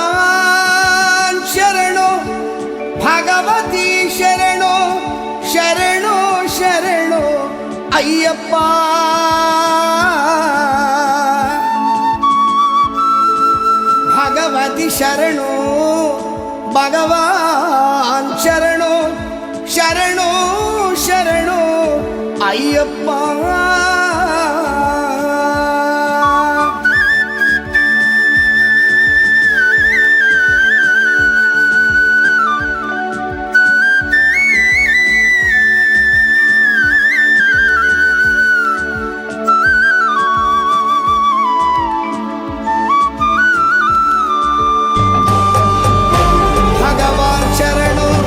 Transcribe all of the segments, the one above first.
ಭಗವಾನ್ ಶರಣೋ ಭಗವತಿ ಶರಣೋ ಶರಣೋ ಶರಣೋ ಅಯ್ಯಪ್ಪ. ಭಗವತಿ ಶರಣೋ ಭಗವಾನ್ ಶರಣೋ ಶರಣೋ ಶರಣೋ ಅಯ್ಯಪ್ಪ.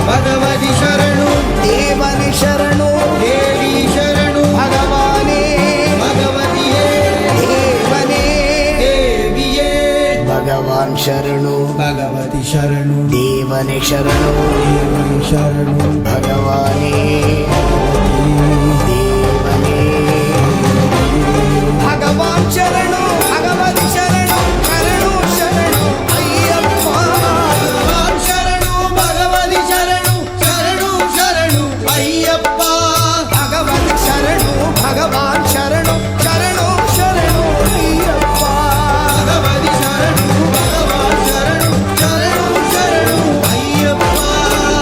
ಭಗವತಿ ಶರಣು ದೇವನಿ ಶರಣು ದೇವಿ ಶರಣು ಭಗವಾನೇ ಭಗವತಿಯೇ ದೇವನೇ ದೇವಿಯೇ. ಭಗವಾನ್ ಶರಣು ಭಗವತಿ ಶರಣು ದೇವನೇ ಶರಣು ದೇವಿ ಶರಣು ಭಗವಾನೇ ದೇವನೇ. ಭಗವಾನ್ ಶರಣು ಭಗವತಿ ಶರಣು ಶರಣು ಶರಣು ಅಯ್ಯಪ್ಪ. ಭಗವಾನ್ ಶರಣು ಭಗವತಿ ಶರಣು ಶರಣು ಶರಣು ಅಯ್ಯಪ್ಪ. ಭಗವತಿ ಶರಣು ಭಗವಾನ್ ಶರಣು ಶರಣು ಶರಣು ಅಯ್ಯಪ್ಪ. ಭಗವತಿ ಶರಣು ಭಗವಾನ್ ಶರಣು ಶರಣು ಶರಣು ಅಯ್ಯಪ್ಪ.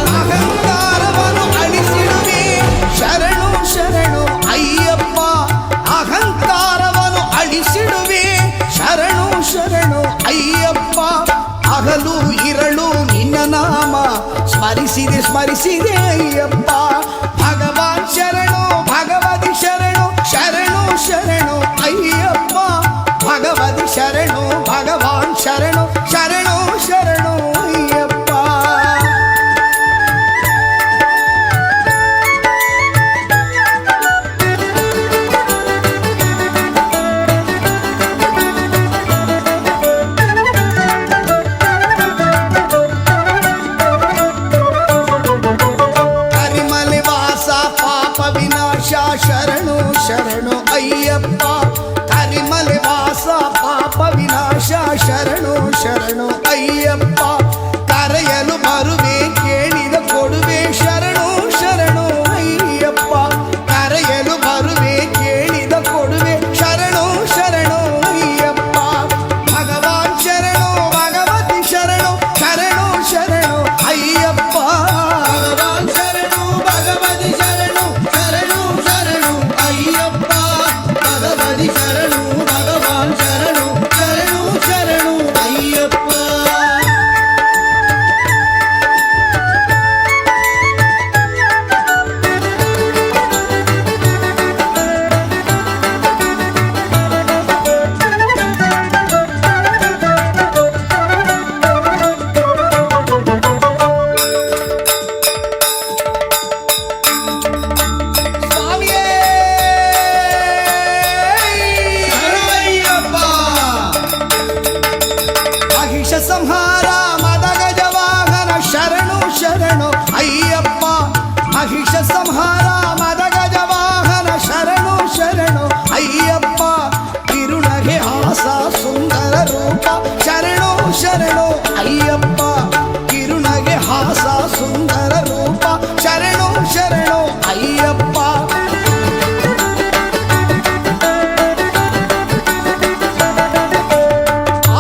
ಅಹಂಕಾರವನ್ನು ಅಳಿಸಿಡುವೆ ಶರಣು ಶರಣು ಅಯ್ಯಪ್ಪ. ಅಹಂಕಾರವನ್ನು ಅಳಿಸಿಡುವೆ ಶರಣು ಶರಣು ಅಯ್ಯಪ್ಪ. ಹಗಲು ಇರಳು ನಿನ್ನ ನಾಮ ಸ್ಮರಿಸಿದೆ ಸ್ಮರಿಸಿದೆ ಅಯ್ಯಪ್ಪ. ಭಗವಾನ್ ಶರಣು ಭಗವತಿ ಶರಣು ಶರಣು ಶರಣು ಅಯ್ಯಪ್ಪ. ಭಗವತಿ ಶರಣು ಭಗವಾನ್ ಶರಣು ಶರಣು ಶರಣು ಅಯ್ಯಪ್ಪ. ಕರಿಮಲೆ ವಾಸ ಪಾಪ ವಿನಾಶ ಶರಣು ಶರಣು ಅಯ್ಯಪ್ಪ. ಕರಿಮಲೆ ವಾಸ ಪಾಪ ವಿನಾಶ ಶರಣು ಶರಣು ಅಯ್ಯಪ್ಪ. ಕರೆಯಲು ಬರುವೆ ಕೇಳಿದ ಕೊಡುವೆ ಶರಣು ಶರಣು ಅಯ್ಯಪ್ಪ. ಕರೆಯಲು ಬರುವೆ ಕೇಳಿದ ಕೊಡುವೆ ಶರಣು ಶರಣು ಅಯ್ಯಪ್ಪ. ಭಗವಾನ್ ಶರಣು ಭಗವತಿ ಶರಣು ಶರಣು ಶರಣು ಅಯ್ಯಪ್ಪ. ಭಗವಾನ್ ಶರಣು ಭಗವತಿ ಶರಣು ಶರಣು ಶರಣು ಅಯ್ಯಪ್ಪ. ಭಗವತಿ ಶರಣು ಭಗವಾನ್ ಶರಣು ಶರಣು ಶರಣು ಅಯ್ಯಪ್ಪ. ಸ್ವಾಮಿಯೇ ಶರಣಯ್ಯಪ್ಪ. ಮಹಿಷ ಸಂಹಾರ ಮದ ಗಜವಾಹನ ಶರಣು ಶರಣು ಅಯ್ಯಪ್ಪ. ಮಹಿಷ ಸಂಹಾರ ಮದ ಗಜವಾಹನ ಶರಣು ಶರಣು ಅಯ್ಯಪ್ಪ. ಕಿರುನಗೆ ಹಾಸ ಸುಂದರ ರೂಪ ಶರಣು ಶರಣು ಅಯ್ಯಪ್ಪ. ಕಿರುನಗೆ ಹಾಸ ಸುಂದರ ರೂಪ ಶರಣು ಶರಣು ಅಯ್ಯಪ್ಪ.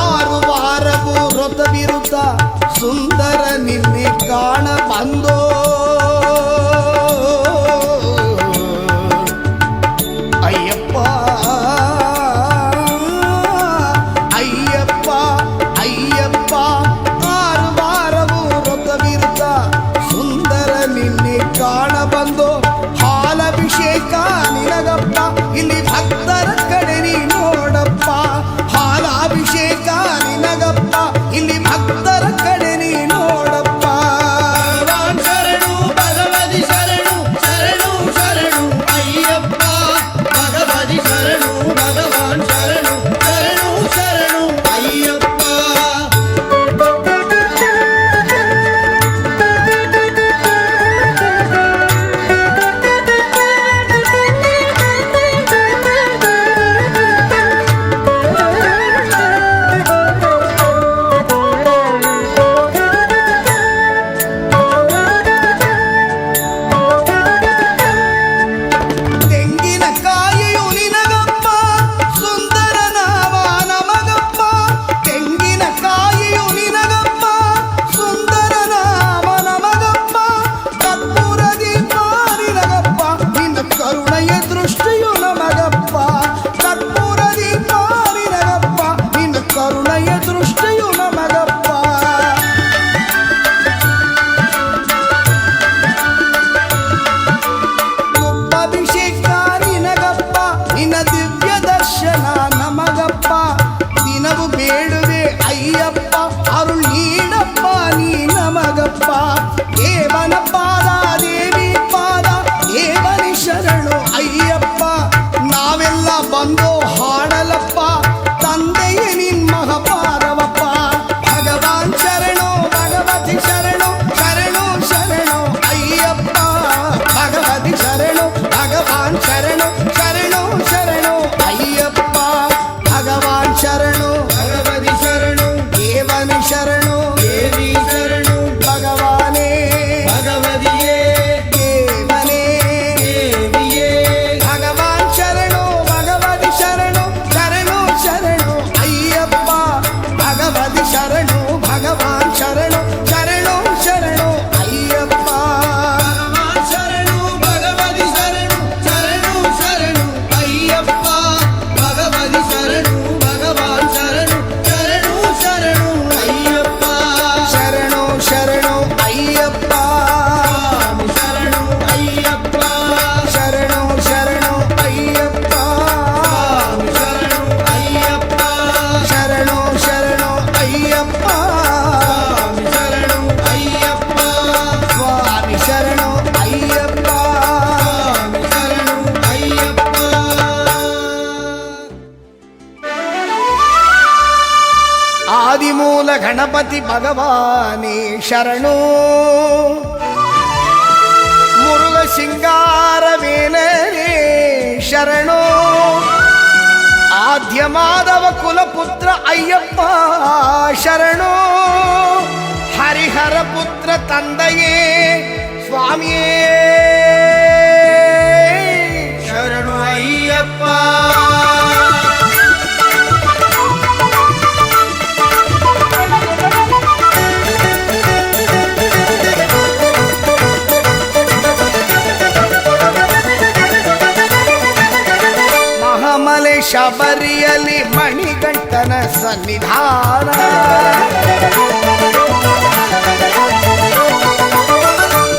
ಆರು ವಾರವು ವ್ರತ ವಿರುದ್ಧ ಸುಂದರ ನಿನ್ನೆ ಕಾಣ ಬಂದೋ. ಅಯ್ಯಪ್ಪ ಅಯ್ಯಪ್ಪ ಅಯ್ಯಪ್ಪ. ಆರು ವಾರವು ವ್ರತ ವಿರುದ್ಧ ಸುಂದರ ನಿನ್ನೆ ಕಾಣ ಬಂದೋ. ಹಾಲಭಿಷೇಕ ನಿನಗಪ್ಪ ಇಲ್ಲಿ ಭಕ್ತರ ಕಡೆ ನೀ ನೋಡಪ್ಪ. ಹಾಲಾಭಿಷೇಕ ನಿನಗಪ್ಪ ಇಲ್ಲಿ ಭಕ್ತರ ಕಡೆ ನೀ ನೋಡಪ್ಪ. ಭಗವಾನ್ ಜ್ಞಾನವು ಬೇಡುವೆ ಅಯ್ಯಪ್ಪ ಅರುಳ್ ನೀಡಪ್ಪ ನೀ ನಮಗಪ್ಪ ದೇವನ ಪಾದ ದೇವಿ ಪಾದ ದೇವನಿ ಶರಣು ಅಯ್ಯಪ್ಪ ನಾವೆಲ್ಲ ಬಂದು ಹಾಡಲಪ್ಪ ತಂದೆಯೇ ನಿನ್ ಮಹಪಾದವಪ್ಪ ಭಗವಾನ್ ಶರಣು ಭಗವತಿ ಶರಣು ಶರಣು ಶರಣು ಅಯ್ಯಪ್ಪ ಭಗವತಿ ಶರಣು ಭಗವಾನ್ ಶರಣು ಶರಣು ಶರಣು ಅಯ್ಯಪ್ಪ ಭಗವಾನ್ ಶರಣು ಭಗವತಿ ಶರಣು ದೇವನಿ ಶರಣು ದೇವಿ ಶರಣು ಭಗವಾನೇ ಭಗವತಿಯೇ ದೇವನೇ ದೇವಿಯೇ ಭಗವಾನ್ ಶರಣು ಭಗವತಿ ಶರಣು ಶರಣು ಶರಣು ಅಯ್ಯಪ್ಪ ಭಗವತಿ ಶರಣು ಭಗವಾನ್ ಶರಣು ಶರಣು ಶರಣು ಅಯ್ಯಪ್ಪ ಭಗವಾನ್ ಶರಣು ಭಗವತಿ ಶರಣು ಶರಣು ಶರಣು ಅಯ್ಯಪ್ಪ ಭಗವತಿ ಶರಣು ಭಗವಾನ್ ಶರಣು ಶರಣು ಶರಣು ಅಯ್ಯಪ್ಪ ಶರಣು ಶರಣು ಅಯ್ಯಪ್ಪ ಶರಣು ಅಯ್ಯಪ್ಪ ಶರಣು ಶರಣು ಅಯ್ಯಪ್ಪ ಶರಣು ಅಯ್ಯಪ್ಪ ಶರಣು ಶರಣು ಅಯ್ಯಪ್ಪ ಶರಣು ಅಯ್ಯಪ್ಪ ಸ್ವಾಮಿ ಶರಣು ಅಯ್ಯಪ್ಪ ಶರಣು ಅಯ್ಯಪ್ಪ ಆದಿಮೂಲ ಗಣಪತಿ ಭಗವಾನೇ ಶರಣು ಮುರುಘ ಸಿಂಗಾರವೇಲನೇ ಶರಣು ಆದ್ಯ ಮಾಧವ ಕುಲಪುತ್ರ ಅಯ್ಯಪ್ಪ ಶರಣು ಹರಿಹರ ಪುತ್ರ ತಂದೆಯೇ ಸ್ವಾಮಿಯೇ ಶರಣು ಅಯ್ಯಪ್ಪ ಮಹಾಮಲೆ ಶಬರಿಯಲ್ಲಿ ಮಣಿಗಂಟನ ಸನ್ನಿಧಾನ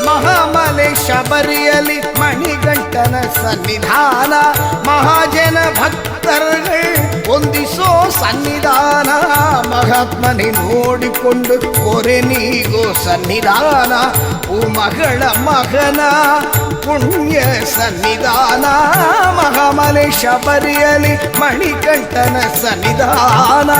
ಮಹಾಮಲೆ ಶಬರಿಯಲ್ಲಿ ಮಣಿಗಂಟನ ಸನ್ನಿಧಾನ ಮಹಾಜನ ಭಕ್ತರುಗಳು ಹೊಂದಿಸೋ ಸನ್ನಿಧಾನ ಮಹಾತ್ಮನೆ ನೋಡಿಕೊಂಡು ಕೊರೆ ನೀಗೋ ಸನ್ನಿಧಾನ ಮಗಳ ಮಗನ ಪುಣ್ಯ ಸನ್ನಿಧಾನ ಮಹಾಮಲೆ ಶಬರಿಯಲ್ಲಿ ಮಣಿಕಂಠನ ಸನ್ನಿಧಾನ